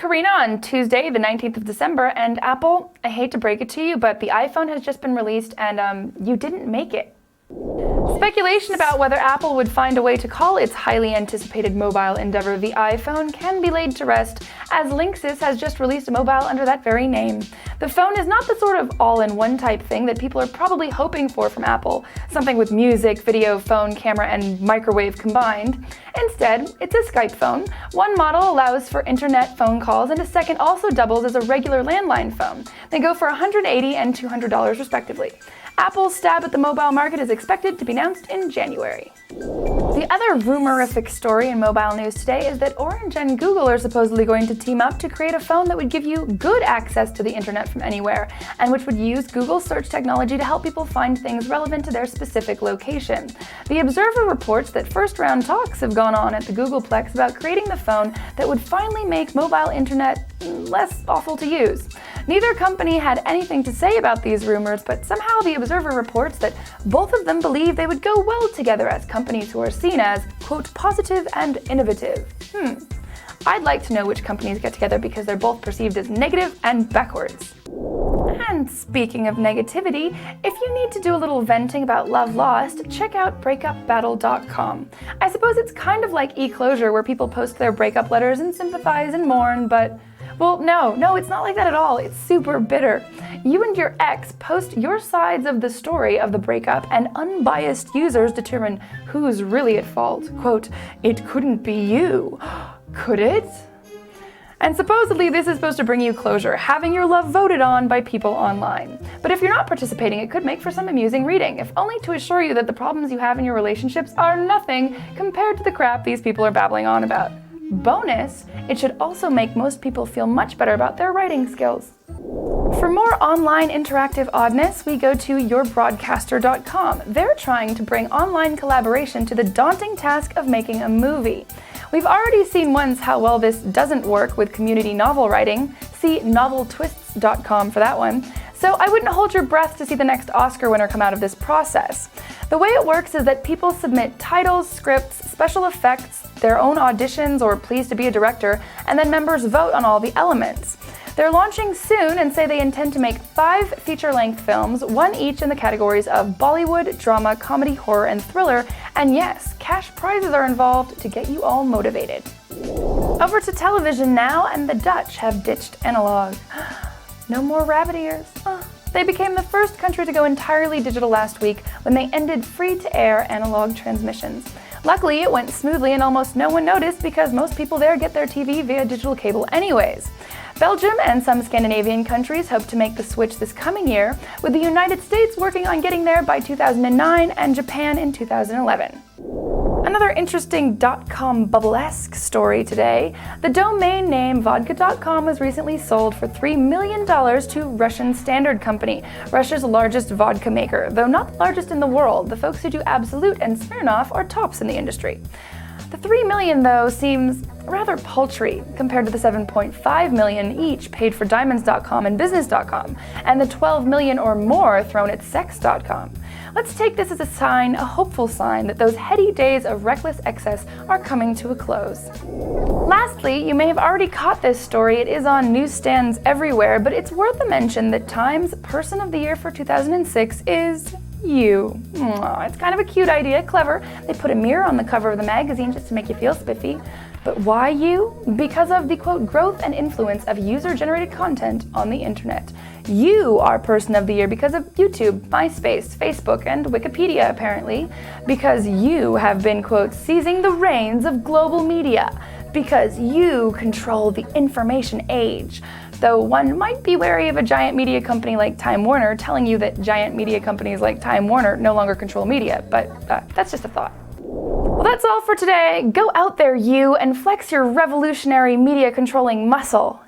Karina on Tuesday, the 19th of December, and Apple, I hate to break it to you, but the iPhone has just been released and you didn't make it. Speculation about whether Apple would find a way to call its highly anticipated mobile endeavor the iPhone can be laid to rest, as Linksys has just released a mobile under that very name. The phone is not the sort of all-in-one type thing that people are probably hoping for from Apple, something with music, video, phone, camera, and microwave combined. Instead, it's a Skype phone. One model allows for internet phone calls, and a second also doubles as a regular landline phone. They go for $180 and $200 respectively. Apple's stab at the mobile market is expected to be announced in January. The other rumorific story in mobile news today is that Orange and Google are supposedly going to team up to create a phone that would give you good access to the internet from anywhere, and which would use Google search technology to help people find things relevant to their specific location. The Observer reports that first-round talks have gone on at the Googleplex about creating the phone that would finally make mobile internet less awful to use. Neither company had anything to say about these rumors, but somehow the Observer reports that both of them believe they would go well together as companies who are seen as, quote, positive and innovative. I'd like to know which companies get together because they're both perceived as negative and backwards. And speaking of negativity, if you need to do a little venting about love lost, check out breakupbattle.com. I suppose it's kind of like eClosure, where people post their breakup letters and sympathize and mourn, but well, no, it's not like that at all. It's super bitter. You and your ex post your sides of the story of the breakup, and unbiased users determine who's really at fault. Quote, "It couldn't be you." Could it? And supposedly this is supposed to bring you closure, having your love voted on by people online. But if you're not participating, it could make for some amusing reading, if only to assure you that the problems you have in your relationships are nothing compared to the crap these people are babbling on about. Bonus, it should also make most people feel much better about their writing skills. For more online interactive oddness, we go to yourbroadcaster.com. They're trying to bring online collaboration to the daunting task of making a movie. We've already seen once how well this doesn't work with community novel writing. See noveltwists.com for that one. So I wouldn't hold your breath to see the next Oscar winner come out of this process. The way it works is that people submit titles, scripts, special effects, their own auditions, or pleas to be a director, and then members vote on all the elements. They're launching soon and say they intend to make 5 feature-length films, one each in the categories of Bollywood, drama, comedy, horror, and thriller, and yes, cash prizes are involved to get you all motivated. Over to television now, and the Dutch have ditched analog. No more rabbit ears. They became the first country to go entirely digital last week when they ended free-to-air analog transmissions. Luckily, it went smoothly and almost no one noticed because most people there get their TV via digital cable anyways. Belgium and some Scandinavian countries hope to make the switch this coming year, with the United States working on getting there by 2009 and Japan in 2011. Another interesting .com bubble-esque story today. The domain name vodka.com was recently sold for $3 million to Russian Standard Company, Russia's largest vodka maker, though not the largest in the world. The folks who do Absolut and Smirnoff are tops in the industry. The $3 million, though, seems rather paltry compared to the $7.5 million each paid for Diamonds.com and Business.com, and the $12 million or more thrown at Sex.com. Let's take this as a sign, a hopeful sign, that those heady days of reckless excess are coming to a close. Lastly, you may have already caught this story. It is on newsstands everywhere, but it's worth a mention that Time's Person of the Year for 2006 is you. It's kind of a cute idea, clever. They put a mirror on the cover of the magazine just to make you feel spiffy. But why you? Because of the, quote, growth and influence of user-generated content on the internet. You are Person of the Year because of YouTube, MySpace, Facebook, and Wikipedia, apparently. Because you have been, quote, seizing the reins of global media. Because you control the information age. Though one might be wary of a giant media company like Time Warner telling you that giant media companies like Time Warner no longer control media, but that's just a thought. Well, that's all for today. Go out there, you, and flex your revolutionary media controlling muscle.